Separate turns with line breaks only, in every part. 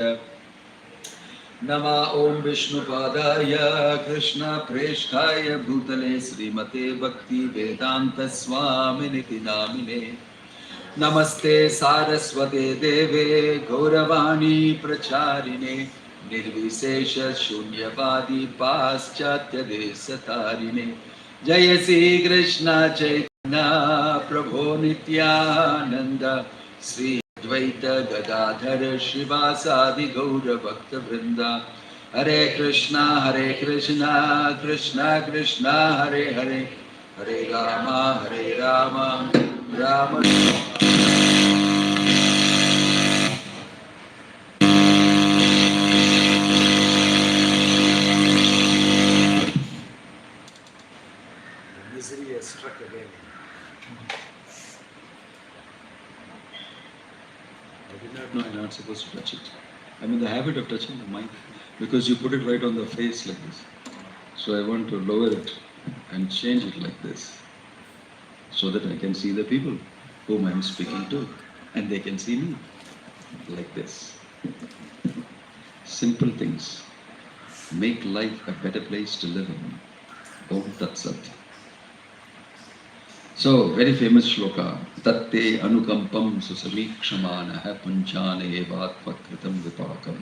नमा ओम विष्णुपादाय कृष्ण प्रेष्ठाय भूतले श्रीमते भक्ति वेदांत स्वामिनिति नामिने नमस्ते सारस्वते देवे गौरवाणी प्रचारिणे निर्विशेष शून्यवादी पाश्चात्य देशतारिणे जय श्री कृष्ण चैतन्य प्रभो नित्यानंद श्री द्वैत गदाधर श्रीवासादि गौर भक्त वृंदा हरे Krishna Krishna Krishna Hare Hare Hare Ram Ram
Misery has struck again.
I did not know I'm not supposed to touch it. I'm in the habit of touching the mic because you put it right on the face like this. So I want to lower it and change it like this so that I can see the people whom I'm speaking to and they can see me like this. Simple things make life a better place to live in. Om Tat Sat. So, very famous shloka. Tatte anukampam susamikshamaanaha punchana evatma kritam vipakam.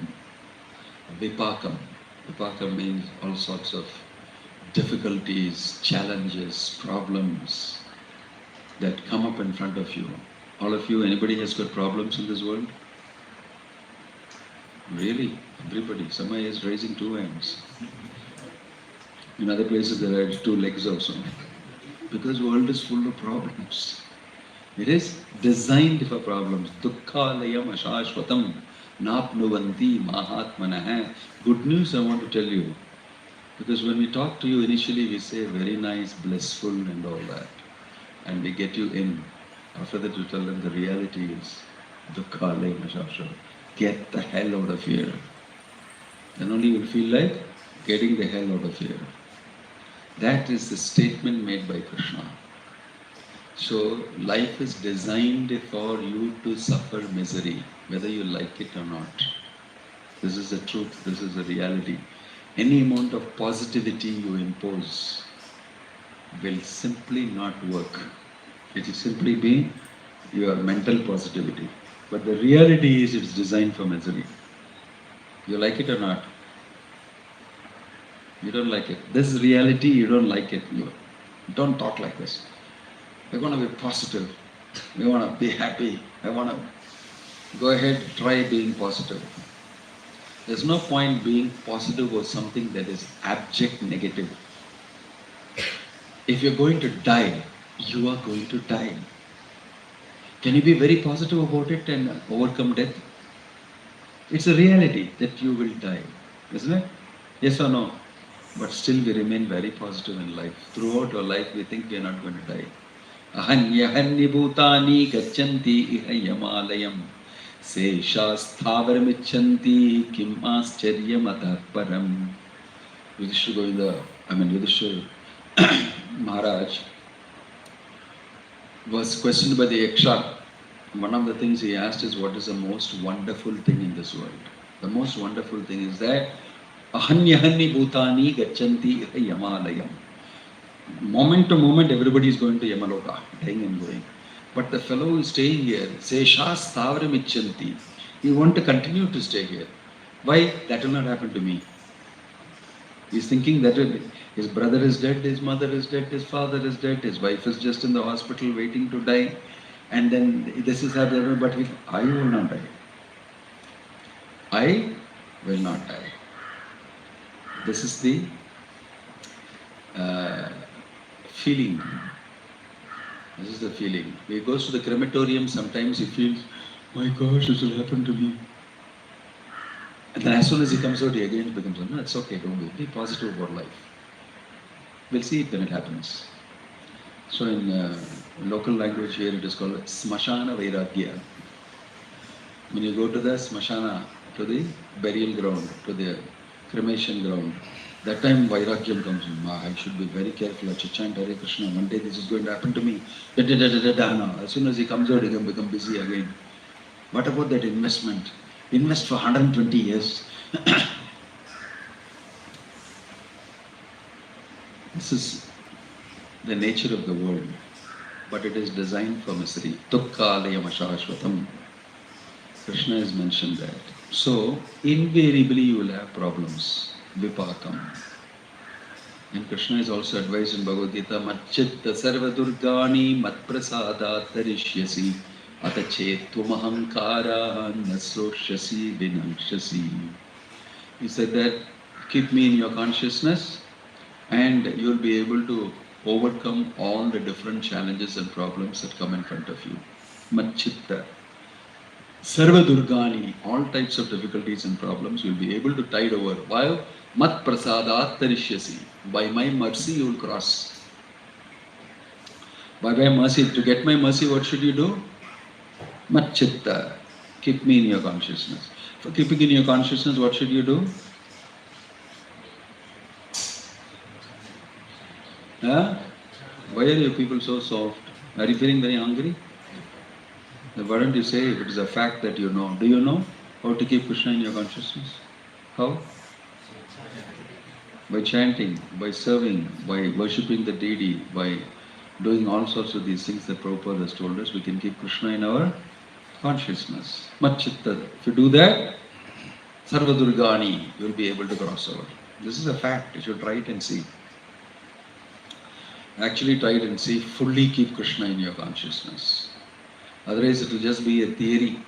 Vipakam. Vipakam means all sorts of difficulties, challenges, problems that come up in front of you. All of you, anybody has got problems in this world? Really? Everybody. Somebody is raising two hands. In other places there are two legs also. Because the world is full of problems. It is designed for problems. Dukkhalayam ashashvatam napnuvanti mahatmanah. Good news I want to tell you. Because when we talk to you initially we say very nice, blissful and all that. And we get you in. After that you tell them the reality is Dukkhalayam ashashvatam. Get the hell out of here. Then only you will feel like getting the hell out of here. That is the statement made by Krishna. So life is designed for you to suffer misery, whether you like it or not. This is the truth, this is the reality. Any amount of positivity you impose will simply not work. It will simply be your mental positivity. But the reality is it's designed for misery. You like it or not? You don't like it. This is reality, you don't like it. You don't talk like this. We're going to be positive. We want to be happy. I want to go ahead, try being positive. There's no point being positive or something that is abject negative. If you're going to die, you are going to die. Can you be very positive about it and overcome death? It's a reality that you will die, isn't it? Yes or no? But still we remain very positive in life. Throughout our life we think we are not going to die. Ahanyahanni bhutani gachanti iha yamalayam seshasthavarmichanti kim ascharyam atah param. Yudhishthira Maharaj was questioned by the Yaksha. One of the things he asked is, what is the most wonderful thing in this world? The most wonderful thing is that Ahanyahanni bhutani gachanti yamalayam. Moment to moment, everybody is going to Yamaloka, dying and going. But the fellow who is staying here, Seshas Thavramichanti, he wants to continue to stay here. Why? That will not happen to me. He is thinking that his brother is dead, his mother is dead, his father is dead, his wife is just in the hospital waiting to die. And then this is happening, but I will not die. I will not die. This is the feeling. This is the feeling. He goes to the crematorium, sometimes he feels, my gosh, this will happen to me. And then as soon as he comes out, he again becomes, no, it's okay, don't be positive about life. We'll see it when it happens. So in local language here, it is called Smashana Vairagya. When you go to the Smashana, to the burial ground, to the cremation ground, that time Vairagyam comes in. I should be very careful. I should chant Hare Krishna. One day this is going to happen to me. Da, da, da, da, da, da. As soon as he comes out, he can become busy again. What about that investment? Invest for 120 years. This is the nature of the world, but it is designed for misery. Tukkalayam ashashvatam. Krishna has mentioned that. So, invariably you will have problems. Vipakam. And Krishna is also advised in Bhagavad Gita, Macchitta sarva durgani matprasada tarishyasi atachet tumahankara nasoshyasi vinamshasi. He said that keep me in your consciousness and you will be able to overcome all the different challenges and problems that come in front of you. Macchitta. Sarva Durgani, all types of difficulties and problems you will be able to tide over. Why? Mat prasadat tarishyasi. By my mercy you will cross. By my mercy, to get my mercy, what should you do? Mat chitta. Keep me in your consciousness. For keeping in your consciousness, what should you do? Huh? Why are you people so soft? Are you feeling very hungry? Then why don't you say if it is a fact that you know? Do you know how to keep Krishna in your consciousness? How? By chanting, by serving, by worshipping the deity, by doing all sorts of these things that Prabhupada has told us, we can keep Krishna in our consciousness. Macchitta. If you do that, Sarva Durgani, you will be able to cross over. This is a fact. You should try it and see. Actually try it and see, fully keep Krishna in your consciousness. Otherwise it will just be a theory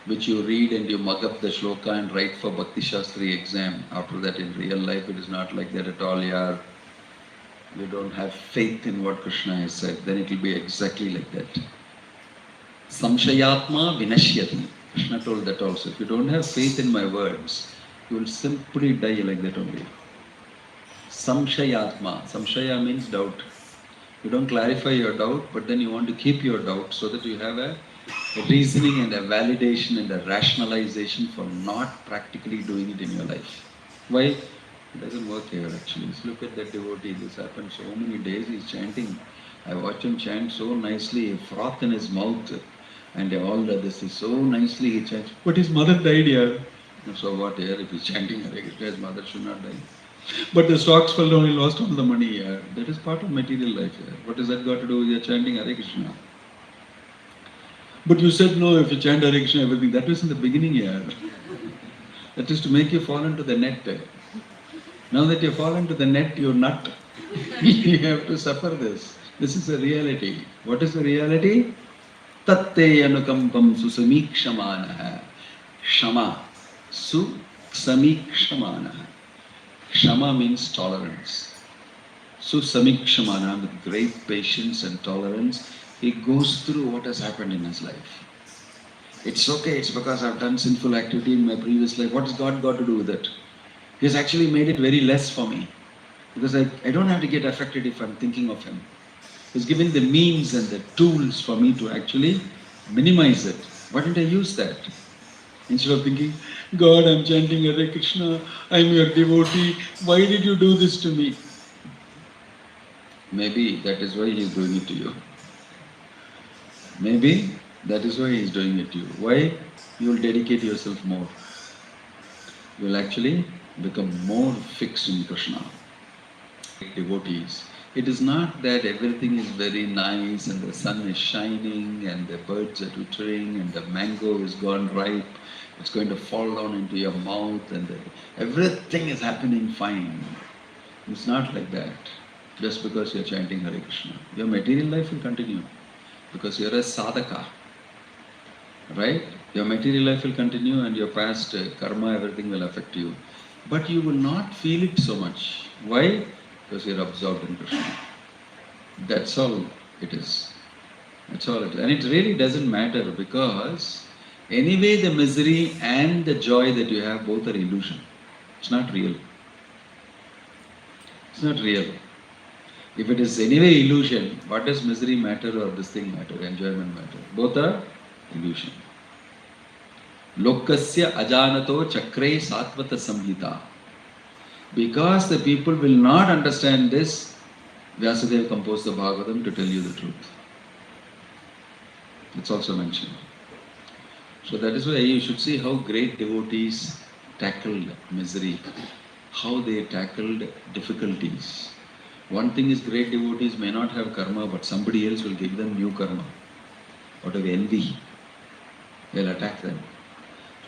which you read and you mug up the shloka and write for Bhakti Shastri exam. After that in real life it is not like that at all, yaar. You don't have faith in what Krishna has said, then it will be exactly like that. Samshayatma vinashyati. Krishna told that also. If you don't have faith in my words, you will simply die like that only. Samshayatma. Samshaya means doubt. You don't clarify your doubt, but then you want to keep your doubt so that you have a reasoning and a validation and a rationalization for not practically doing it in your life. Why? It doesn't work here actually. Just look at that devotee. This happened so many days. He's chanting. I watched him chant so nicely, a froth in his mouth, and all that. This is so nicely he chants. But his mother died here. So what here? If he's chanting Hare Krishna, his mother should not die. But the stocks fell down, he lost all the money here. That is part of material life here. What has that got to do with your chanting Hare Krishna? But you said no, if you chant Hare Krishna, everything. That was in the beginning here. That is to make you fall into the net. Now that you fall into the net, you're nut. You have to suffer this. This is the reality. What is the reality? Tatte anukampam susamikshamaanaha. Shama. Susamikshamaanaha. Shama means tolerance. Susamikshamaanaha, with great patience and tolerance, he goes through what has happened in his life. It's okay, it's because I've done sinful activity in my previous life. What has God got to do with it? He has actually made it very less for me. Because I don't have to get affected if I'm thinking of Him. He's given the means and the tools for me to actually minimize it. Why don't I use that? Instead of thinking, God, I'm chanting Hare Krishna, I'm your devotee, why did you do this to me? Maybe that is why He's doing it to you. Maybe that is why He's doing it to you. Why? You will dedicate yourself more. You will actually become more fixed in Krishna. Devotees. It is not that everything is very nice and the sun is shining and the birds are twittering and the mango is gone ripe, it's going to fall down into your mouth and everything is happening fine. It's not like that just because you're chanting Hare Krishna. Your material life will continue because you're a sadhaka. Right? Your material life will continue and your past karma, everything will affect you. But you will not feel it so much. Why? Because you're absorbed in Krishna. That's all it is. That's all it is. And it really doesn't matter because anyway the misery and the joy that you have both are illusion. It's not real. It's not real. If it is anyway illusion, what does misery matter or this thing matter, enjoyment matter? Both are illusion. Lokasya ajanato chakre satvata samhita. Because the people will not understand this, Vyasadeva composed the Bhagavatam to tell you the truth. It's also mentioned. So that is why you should see how great devotees tackled misery, how they tackled difficulties. One thing is, great devotees may not have karma, but somebody else will give them new karma. Out of envy, they'll attack them.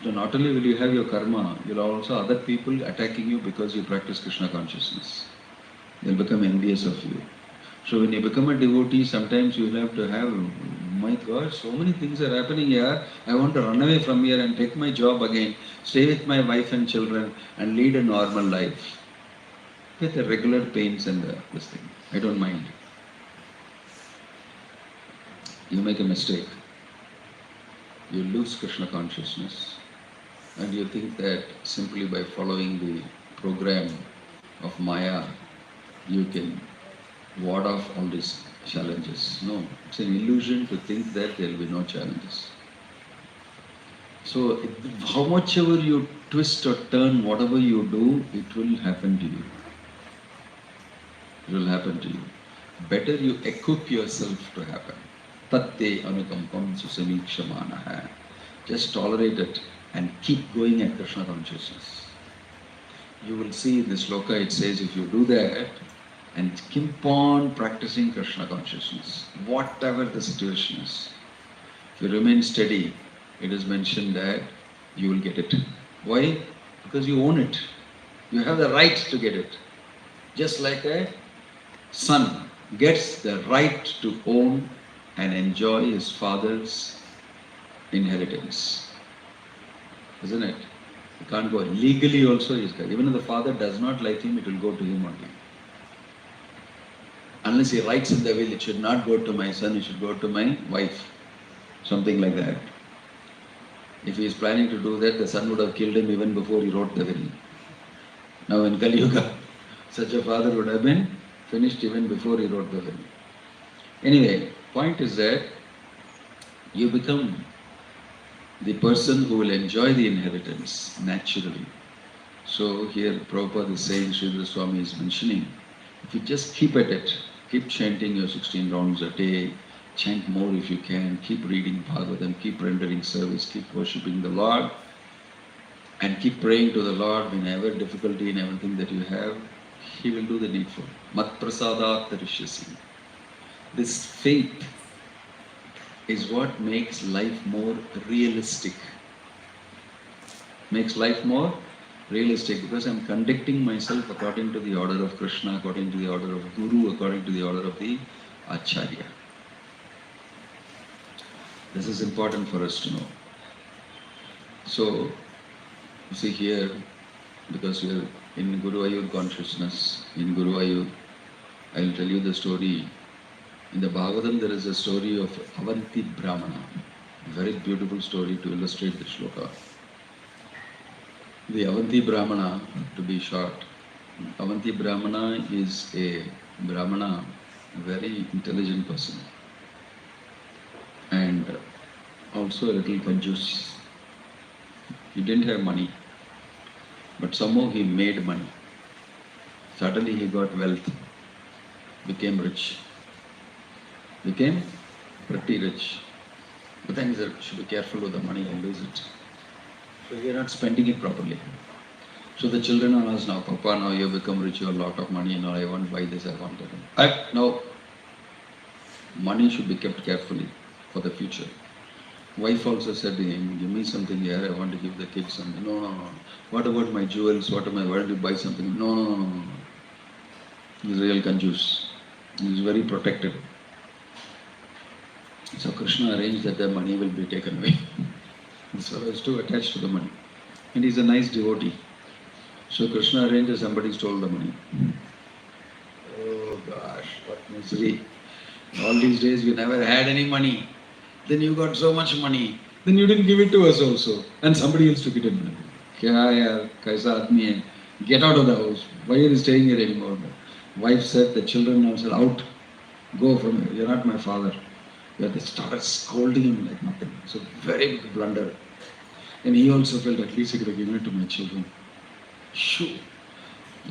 So not only will you have your karma, you'll also other people attacking you because you practice Krishna consciousness. They'll become envious of you. So when you become a devotee, sometimes you will have to have, my God, so many things are happening here. I want to run away from here and take my job again, stay with my wife and children and lead a normal life. With the regular pains and this thing. I don't mind. You make a mistake. You lose Krishna consciousness. And you think that simply by following the program of Maya, you can ward off all these challenges. No, it's an illusion to think that there will be no challenges. So, how much ever you twist or turn, whatever you do, it will happen to you. It will happen to you. Better you equip yourself to happen. Tatte anukampam susamikshamanaha. Just tolerate it and keep going at Krishna consciousness. You will see in this sloka it says if you do that and keep on practicing Krishna consciousness, whatever the situation is, if you remain steady, it is mentioned that you will get it. Why? Because you own it. You have the right to get it. Just like a son gets the right to own and enjoy his father's inheritance. Isn't it? He can't go. Legally also he is correct. Even if the father does not like him, it will go to him only. Unless he writes in the will, it should not go to my son, it should go to my wife. Something like that. If he is planning to do that, the son would have killed him even before he wrote the will. Now in Kali Yuga, such a father would have been finished even before he wrote the will. Anyway, point is that you become the person who will enjoy the inheritance naturally. So here Prabhupada is saying, Sridhar Swami is mentioning, if you just keep at it, keep chanting your 16 rounds a day, chant more if you can, keep reading Bhagavatam, keep rendering service, keep worshipping the Lord, and keep praying to the Lord whenever difficulty in everything that you have, He will do the needful. Mat prasadat tarishyasi. This faith is what makes life more realistic. Makes life more realistic because I'm conducting myself according to the order of Krishna, according to the order of Guru, according to the order of the Acharya. This is important for us to know. So, you see here, because we are in Guruvayooor consciousness, in Guruvayooor, I will tell you the story. In the Bhagavatam, there is a story of Avanti Brahmana. A very beautiful story to illustrate the shloka. The Avanti Brahmana, to be short, Avanti Brahmana is a Brahmana, a very intelligent person, and also a little conjuice. He didn't have money, but somehow he made money. Suddenly he got wealth, became rich. Became pretty rich. But then he said, you should be careful with the money, you lose it. So we are not spending it properly. So the children are asked now, Papa, now you have become rich, you have a lot of money, now I want to buy this, I want that. No. Money should be kept carefully for the future. Wife also said to him, give me something here, I want to give the kids something. No. What about my jewels? Why don't you buy something? No. He's a real conjuice. He's very protected. So Krishna arranged that the money will be taken away. This fellow is too attached to the money. And he's a nice devotee. So Krishna arranged that somebody stole the money. Oh gosh, what misery. All these days we never had any money. Then you got so much money. Then you didn't give it to us also. And somebody else took it in. Kya yaar, kaisa aadmi hai? Get out of the house. Why are you staying here anymore? Wife said, the children now said, out. Go from here. You're not my father. They started scolding him like nothing. It's a very big blunder. And he also felt at least he could have given it to my children. Shoo!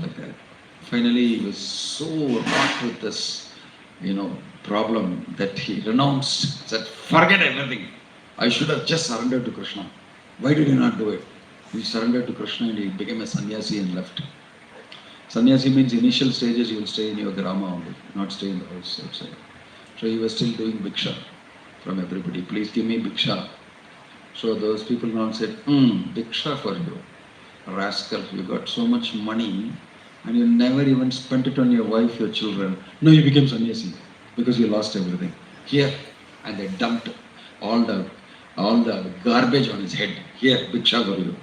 Like that. Finally, he was so wrought with this, problem that he renounced, said, forget everything. I should have just surrendered to Krishna. Why did he not do it? He surrendered to Krishna and he became a sannyasi and left. Sannyasi means initial stages you will stay in your grama only, not stay in the house outside. So he was still doing bhiksha from everybody. Please give me bhiksha. So those people now said, bhiksha for you. Rascal, you got so much money and you never even spent it on your wife, your children. No, you became sannyasi because you lost everything. Here, and they dumped all the garbage on his head. Here, bhiksha for you.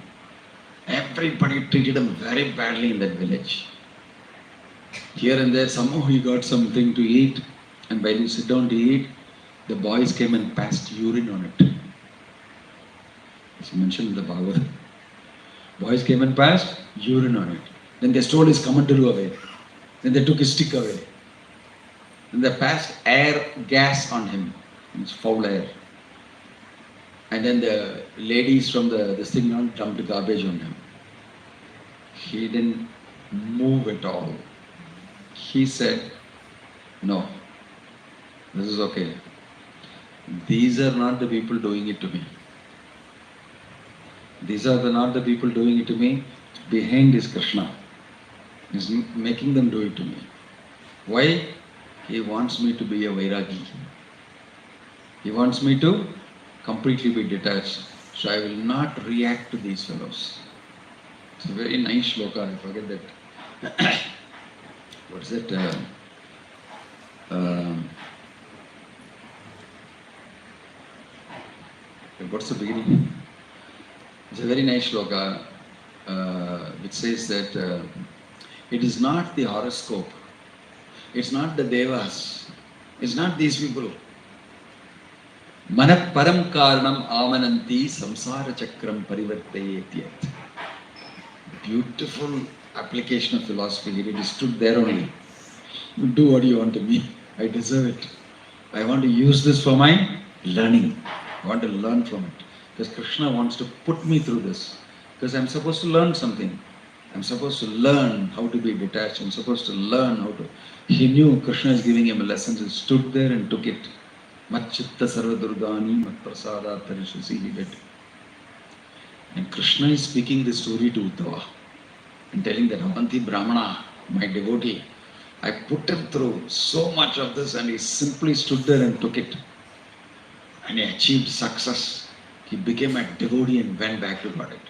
Everybody treated him very badly in that village. Here and there, somehow he got something to eat, and while you sit down to eat, the boys came and passed urine on it. It's mentioned in the Bhagavad. Boys came and passed urine on it. Then they stole his kamandalu away. Then they took his stick away. Then they passed gas on him. It's foul air. And then the ladies from this thing now dumped garbage on him. He didn't move at all. He said, no, this is okay. These are not the people doing it to me. These are not the people doing it to me. Behind is Krishna. He's making them do it to me. Why? He wants me to be a Vairagi. He wants me to completely be detached. So I will not react to these fellows. It's a very nice shloka. I forget that. What's that? What's the beginning? It's a very nice shloka which says that it is not the horoscope, it's not the devas, it's not these people. Manat param karanam amananti samsara chakram parivartayetyat. Beautiful application of philosophy. It is stood there only. Do what you want to me. I deserve it. I want to use this for my learning. I want to learn from it. Because Krishna wants to put me through this. Because I'm supposed to learn something. I'm supposed to learn how to be detached. I'm supposed to learn how to... He knew Krishna is giving him a lesson. He stood there and took it. Matchitta sarva durgani mat prasada tarishasi, he did. And Krishna is speaking this story to Uddhava and telling that Avanti Brahmana, my devotee, I put him through so much of this and he simply stood there and took it. And he achieved success. He became a devotee and went back to Godhead.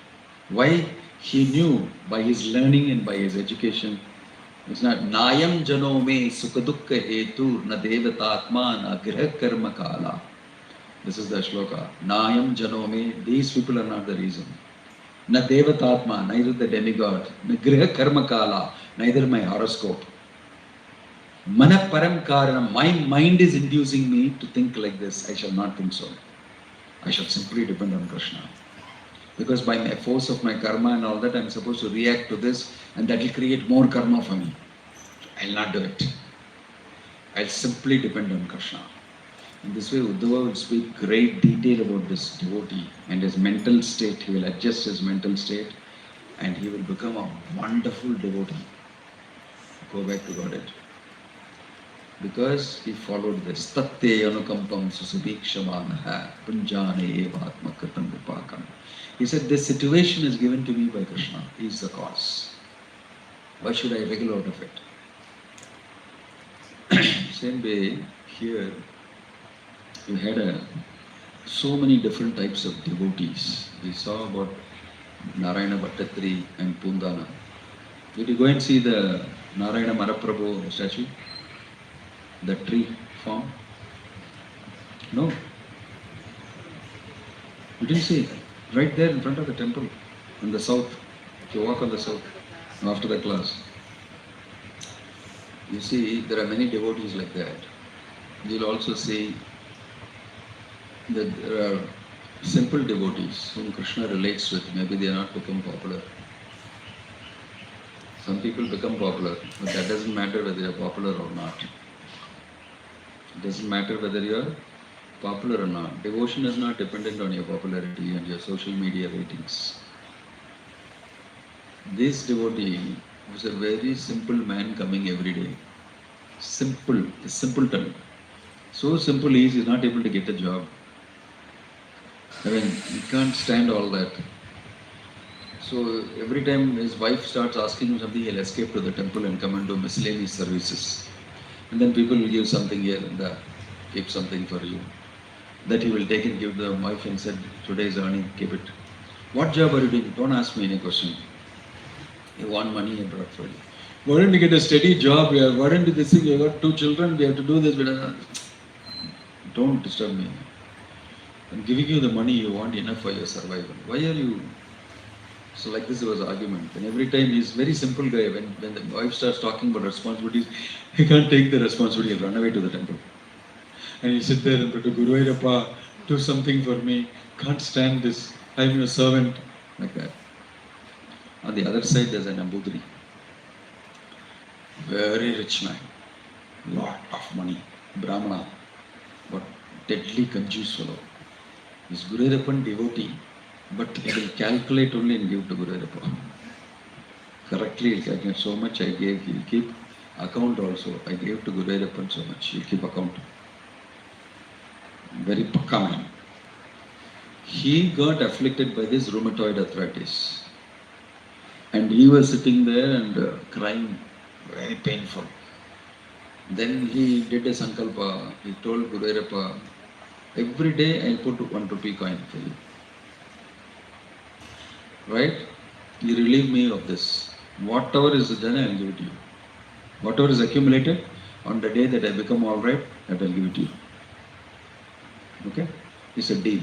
Why? He knew by his learning and by his education, it's not Nayam Jano me Sukadukka Hetu na Devatatma na Griha Karma Kala. This is the shloka. Nayam Jano me, these people are not the reason. Na Devatatma, neither the demigod. Na Griha Karma Kala, neither my horoscope. Mana Param Karanam, my mind is inducing me to think like this. I shall not think so. I shall simply depend on Krishna. Because by my force of my karma and all that, I am supposed to react to this and that will create more karma for me. I will not do it. I will simply depend on Krishna. In this way, Uddhava will speak great detail about this devotee and his mental state. He will adjust his mental state and he will become a wonderful devotee. Go back to Godhead. Because he followed this. Tatte anukampam susabhikshamanaha punjane evatma kritam vipakam. He said, this situation is given to me by Krishna. He is the cause. Why should I wriggle out of it? Same way, here, you had so many different types of devotees. We saw about Narayana Bhattatri and Pundana. Did you go and see the Narayana Maraprabhu statue? The tree form? No. You didn't see it. Right there in front of the temple, in the south. If you walk on the south, after the class. You see, there are many devotees like that. You'll also see that there are simple devotees whom Krishna relates with. Maybe they are not become popular. Some people become popular, but that doesn't matter whether you are popular or not. It doesn't matter whether you are popular or not. Devotion is not dependent on your popularity and your social media ratings. This devotee was a very simple man coming every day. Simple, a simpleton. So simple he is not able to get a job. I mean, he can't stand all that. So every time his wife starts asking him something, he'll escape to the temple and come and do miscellaneous services. And then people will give something here and there, keep something for you. That he will take and give the wife and said, today's earning, keep it. What job are you doing? Don't ask me any question. You want money, I brought for you. Why don't you get a steady job here? Why don't you this thing? You got 2 children, we have to do this. Don't disturb me. I'm giving you the money you want enough for your survival. Why are you? So like this was argument. And every time he's very simple guy. When the wife starts talking about responsibilities, he can't take the responsibility. He'll run away to the temple. And he'll sit there and pray to Guruvayoorappā, do something for me. Can't stand this. I'm your servant. Like that. On the other side, there's an Nambudiri. Very rich man. Lot of money. Brahmana. But deadly conjuice fellow. He's Guruvayoorappān devotee. But he will calculate only and give to Guruvayoorappā. Correctly, he'll calculate so much I gave. He'll keep account also. I gave to Guruvayoorappān so much. He'll keep account. Very pakka man. He got afflicted by this rheumatoid arthritis. And he was sitting there and crying, very painful. Then he did a sankalpa. He told Guruvayoorappā, every day I'll put 1 rupee coin for you. Right? You relieve me of this. Whatever is done, I'll give it to you. Whatever is accumulated, on the day that I become all right, that I'll give it to you. Okay? It's a deal.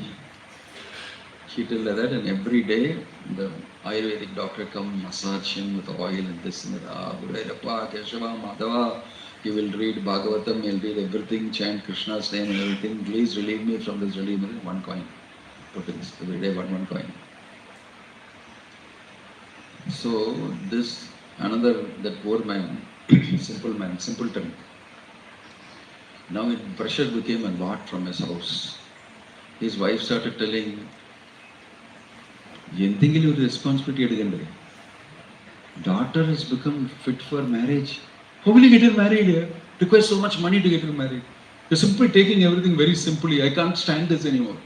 He told like that, and every day the Ayurvedic doctor come massage him with oil and this and that. Guruvayoorappā, Keshava, Madhava. He will read Bhagavatam, he'll read everything, chant Krishna's name and everything. Please relieve me from this relief. 1 coin. Put in this every day, one coin. So this another, that poor man, simple man, simpleton. Now pressure became a lot from his house. His wife started telling, "Yenthingil responsibility adugandre. Daughter has become fit for marriage. How will you get her married here? Requires so much money to get her married. You're simply taking everything very simply. I can't stand this anymore.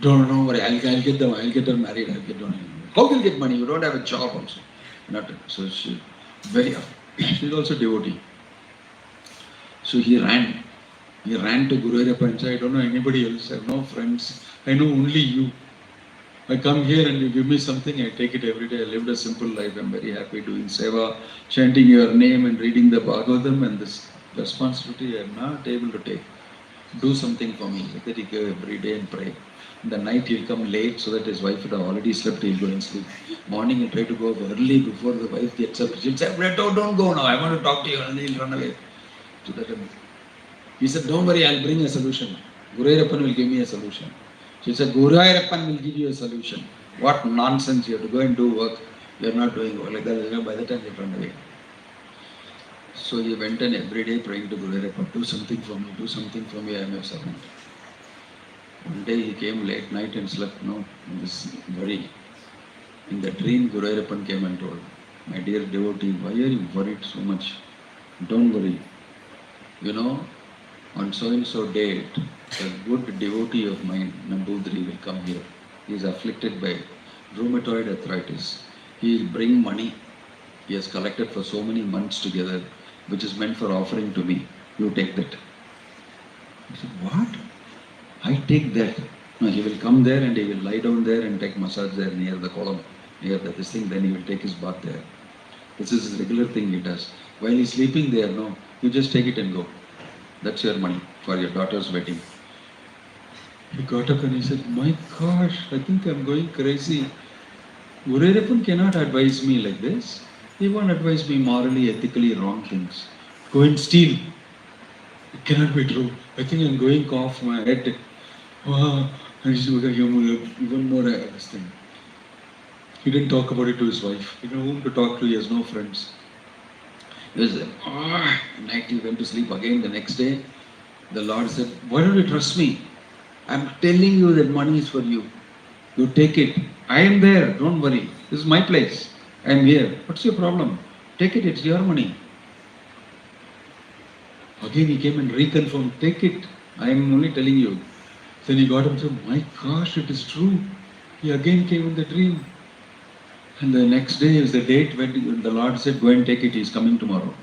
Don't worry, I'll get her married. How will you get money? You don't have a job also." Not so she very she's also devotee. So he ran. He ran to Guruvayoorappā and said, I don't know anybody else. I have no friends. I know only you. I come here and you give me something, I take it every day. I lived a simple life. I'm very happy doing seva, chanting your name and reading the Bhagavatam, and this responsibility I'm not able to take. Do something for me. Like that he go every day and pray. In the night he'll come late so that his wife had already slept, he'll go and sleep. Morning he'll try to go early before the wife gets up. She'll say, don't go now, I want to talk to you, and he'll run away. So that he said, don't worry, I'll bring a solution. Guruvayoorappān will give me a solution. She said, Guruvayoorappān will give you a solution. What nonsense, you have to go and do work. You are not doing work. Like that, by the time he'll run away. So he went and every day praying to Guruvayoorappān, do something for me, do something for me, I am your servant. One day he came late night and slept, in this worry. In the dream, Guruvayoorappān came and told, my dear devotee, why are you worried so much? Don't worry. On so and so date, a good devotee of mine, Nambudiri, will come here. He is afflicted by rheumatoid arthritis. He will bring money. He has collected for so many months together, which is meant for offering to me. You take that. I said, what? I take that. No, he will come there and he will lie down there and take massage there near the column, near this thing, then he will take his bath there. This is his regular thing he does. While he's sleeping there, you just take it and go. That's your money for your daughter's wedding. He got up and he said, my gosh, I think I'm going crazy. Guruvayoorappān cannot advise me like this. He won't advise me morally, ethically wrong things. Go and steal. It cannot be true. I think I'm going off my head. And he's even more this thing. He didn't talk about it to his wife. He didn't know whom to talk to. He has no friends. He was there. Night he went to sleep again. The next day, the Lord said, why don't you trust me? I'm telling you that money is for you. You take it. I am there. Don't worry. This is my place. I am here. What's your problem? Take it. It's your money. Again he came and reconfirmed. Take it. I am only telling you. Then he got up and said, my gosh, it is true. He again came in the dream. And the next day is the date when the Lord said, go and take it, he is coming tomorrow.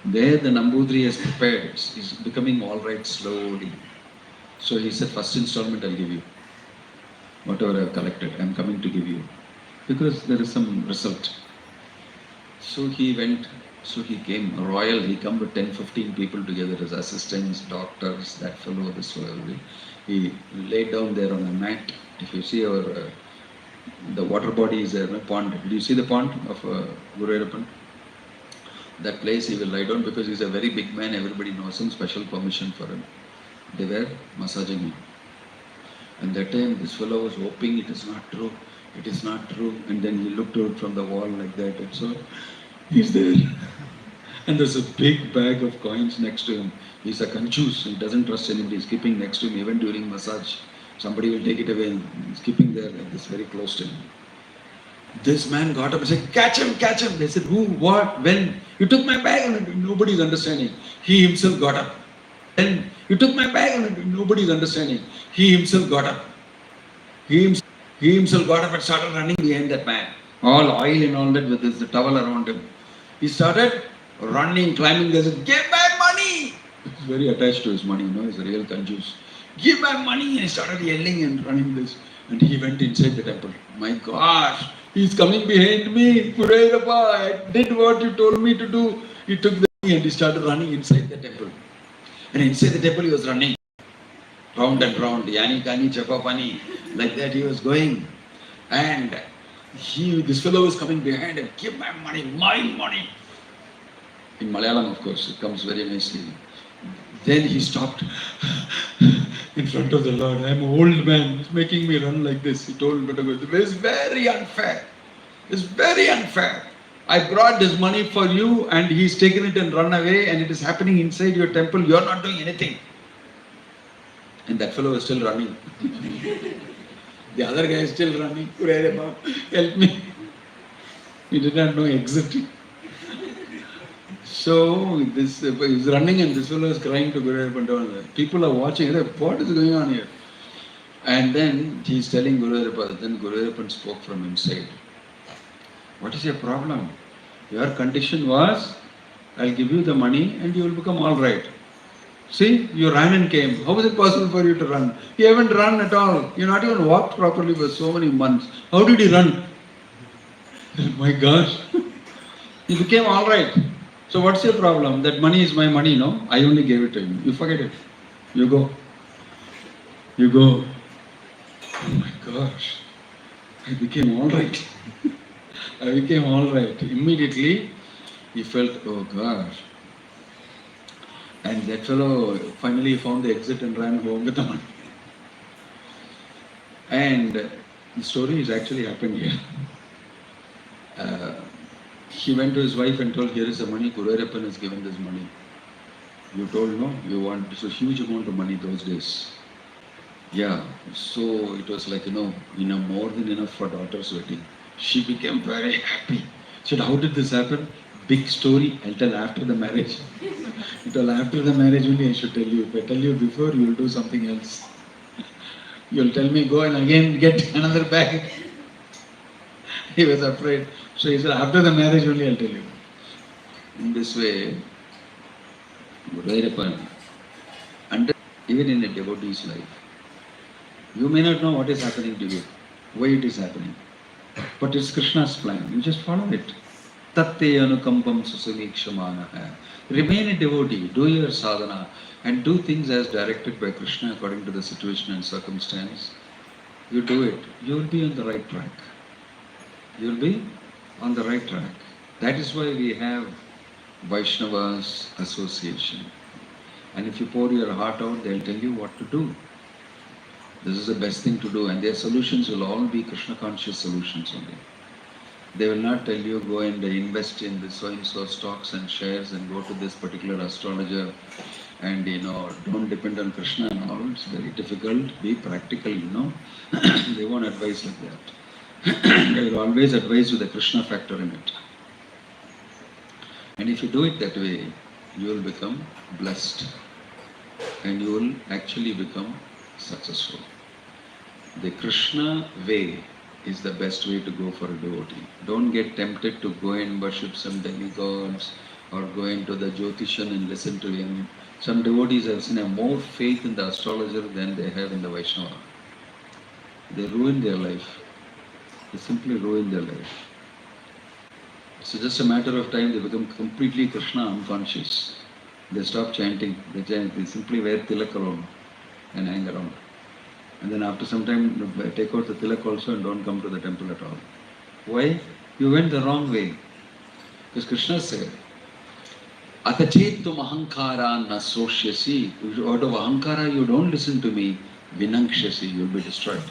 There the Nambudri has prepared. He's becoming all right slowly. So he said, first installment I'll give you. Whatever I've collected, I'm coming to give you. Because there is some result. So he went, so he came, royal, he come with 10-15 people together as assistants, doctors, that fellow, this fellow. He laid down there on a mat. If you see our, the water body is there, a pond. Did you see the pond of Guruvayoorapan? That place he will lie down because he's a very big man, everybody knows him, special permission for him. They were massaging him. And that time this fellow was hoping it is not true, it is not true. And then he looked out from the wall like that and so he's there. And there's a big bag of coins next to him. He's a conjuse, he doesn't trust anybody, he's keeping next to him even during massage. Somebody will take it away, he's keeping there like this, very close to him. This man got up and said, catch him, catch him. They said, who, what, when? You took my bag, and nobody's understanding. He himself got up. Then you took my bag, and nobody's understanding. He himself got up. He himself got up and started running behind that man. All oil and all that with this, the towel around him. He started running, climbing. They said, give my money. He's very attached to his money, he's a real conjuse. Give my money. And he started yelling and running this. And he went inside the temple. My gosh, he's coming behind me. Guruvayoorapan, I did what you told me to do. He took the money and he started running inside the temple. And inside the temple he was running. Round and round. Yani Kani Chapapani. Like that he was going. And this fellow was coming behind him. Give my money, my money. In Malayalam, of course, it comes very nicely. Then he stopped in front of the Lord. I'm an old man. He's making me run like this. He told me to go. It's very unfair. It's very unfair. I brought this money for you and he's taken it and run away and it is happening inside your temple. You're not doing anything. And that fellow is still running. The other guy is still running. Help me. He did not know exit. So this is running and this fellow is crying to Guruvayoorapan. People are watching. What is going on here? And then he is telling Guruvayoorapan. Then Guruvayoorapan spoke from inside. What is your problem? Your condition was, I'll give you the money and you will become all right. See, you ran and came. How is it possible for you to run? You haven't run at all. You not even walked properly for so many months. How did you run? My gosh. You became all right. So what's your problem? That money is my money, no? I only gave it to you. You forget it. You go. You go. Oh my gosh. I became all right. I became all right. Immediately, he felt, oh gosh. And that fellow finally found the exit and ran home with the money. And the story is actually happened here. He went to his wife and told, here is the money, Guruvayoorapan has given this money. You told, no, you want, it's a huge amount of money those days. Yeah, so it was like, more than enough for daughter's wedding. She became very happy. She said, how did this happen? Big story, I'll tell after the marriage. Until after the marriage only I should tell you. If I tell you before, you will do something else. You'll tell me, go and again get another bag. He was afraid. So he said, after the marriage only I'll tell you. In this way, Guruvayoorapan, even in a devotee's life, you may not know what is happening to you, why it is happening. But it's Krishna's plan. You just follow it. Tatte anukampam susavikshamanaha. Remain a devotee, do your sadhana, and do things as directed by Krishna according to the situation and circumstance. You do it, you will be on the right track. You will be on the right track. That is why we have Vaishnavas Association. And if you pour your heart out, they'll tell you what to do. This is the best thing to do, and their solutions will all be Krishna conscious solutions only. They will not tell you go and invest in this so-and-so stocks and shares and go to this particular astrologer and don't depend on Krishna and all. It's very difficult. Be practical, They won't advise like that. They will always advise with the Krishna factor in it. And if you do it that way, you will become blessed and you will actually become successful. The Krishna way is the best way to go for a devotee. Don't get tempted to go and worship some demigods or go into the Jyotishan and listen to him. Some devotees have seen more faith in the astrologer than they have in the Vaishnava. They ruin their life. They simply ruin their life. So just a matter of time they become completely Krishna unconscious. They stop chanting. They simply wear tilak alone and hang around. And then after some time, take out the tilak also and don't come to the temple at all. Why? You went the wrong way. Because Krishna said, Atachetum ahankara na soshyasi. Out of ahankara you don't listen to me, vinakshasi, you will be destroyed.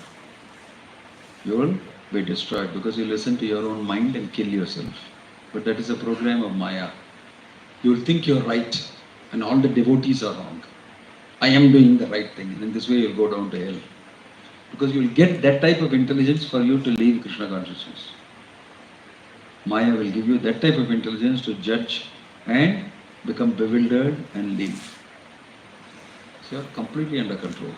You will be destroyed because you listen to your own mind and kill yourself. But that is a program of Maya. You will think you are right and all the devotees are wrong. I am doing the right thing. And in this way you will go down to hell. Because you will get that type of intelligence for you to leave Krishna consciousness. Maya will give you that type of intelligence to judge and become bewildered and leave. So you are completely under control.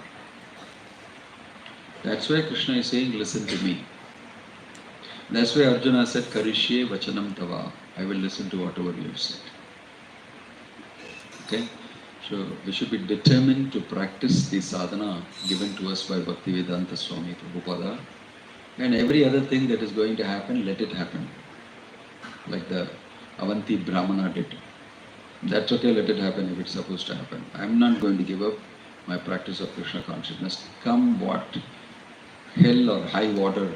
That's why Krishna is saying, listen to me. That's why Arjuna said, Karishye vachanam tava. I will listen to whatever you have said. Okay? So we should be determined to practice the sadhana given to us by Bhaktivedanta Swami Prabhupada. And every other thing that is going to happen, let it happen. Like the Avanti Brahmana did. That's okay, let it happen if it's supposed to happen. I'm not going to give up my practice of Krishna consciousness. Come what, hell or high water,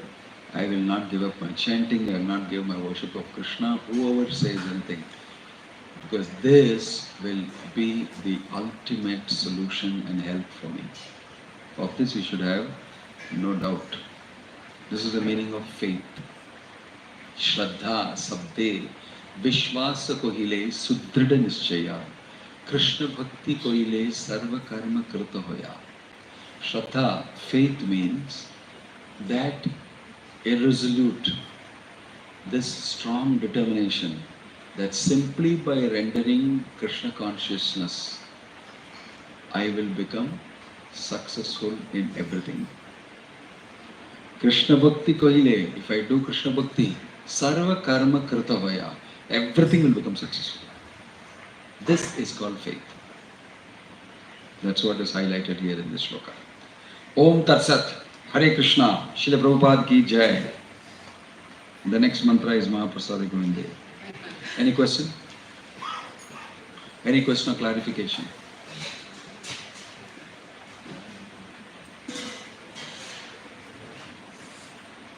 I will not give up my chanting, I will not give my worship of Krishna, whoever says anything. Because this will be the ultimate solution and help for me. Of this we should have no doubt. This is the meaning of faith. Shraddha, Sabde, Vishwasa kohile, Sudrida Nischaya, Krishna Bhakti kohile, Sarva Karma Krita hoya. Shraddha, faith means that irresolute, this strong determination that simply by rendering Krishna consciousness, I will become successful in everything. Krishna Bhakti kohile, if I do Krishna Bhakti, Sarva Karma Krita hoya, everything will become successful. This is called faith. That's what is highlighted here in this shloka. Om Tat Sat, Hare Krishna, Srila Prabhupada ki Jai. The next mantra is Mahaprasada Govinda. Any question? Any question or clarification?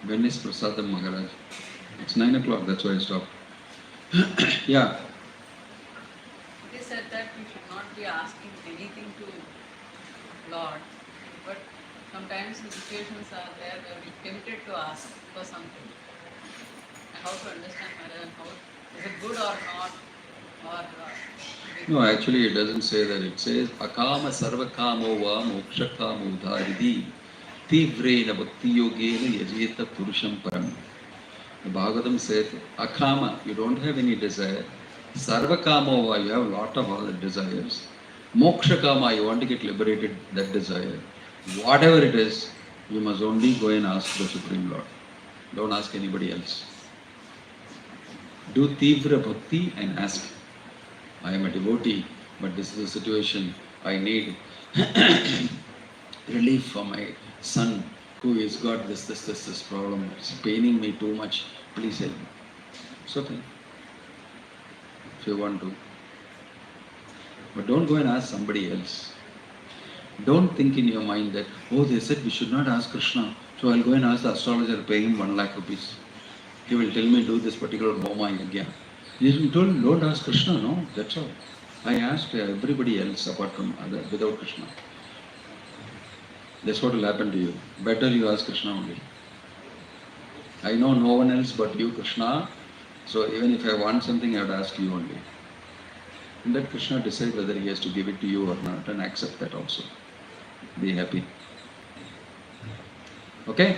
When is Prasadam Maharaj? It's 9 o'clock, that's why I stopped. Yeah.
They said that we should not be asking anything to Lord, but sometimes the situations are there where we're tempted to ask for something. And how to understand whether and how is it good or not, or
no, actually it doesn't say that. It says Akama Sarvakamo va Mokshakamo Dharidi Tivrena Bhakti Yogena Yajeta Purusham Param. The Bhagavatam said, Akama, you don't have any desire. Sarvakamo va, you have a lot of other desires. Mokshakama, you want to get liberated, that desire. Whatever it is, you must only go and ask the Supreme Lord. Don't ask anybody else. Do Tivra Bhakti and ask. I am a devotee, but this is the situation. I need relief for my son who has got this problem. It's paining me too much. Please help me. It's okay. If you want to. But don't go and ask somebody else. Don't think in your mind that, oh, they said we should not ask Krishna, so I'll go and ask the astrologer, pay him 1 lakh rupees. He will tell me do this particular Bhoma Yagya. You told, don't ask Krishna, no? That's all. I asked everybody else apart from other, without Krishna. That's what will happen to you. Better you ask Krishna only. I know no one else but you, Krishna. So even if I want something, I would ask you only. And let Krishna decide whether he has to give it to you or not, and accept that also. Be happy. Okay?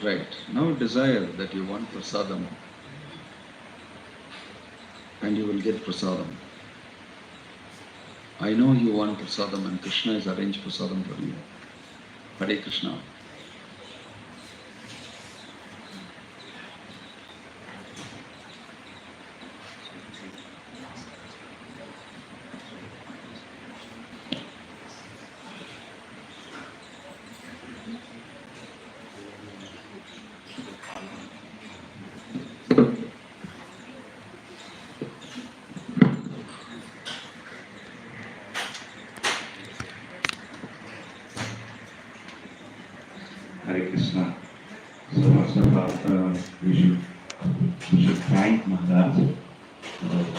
Right. Now desire that you want prasadam. And you will get prasadam. I know you want prasadam and Krishna has arranged prasadam for you. Hare Krishna.
Hare Krishna. So first of all, we should thank Maharaj for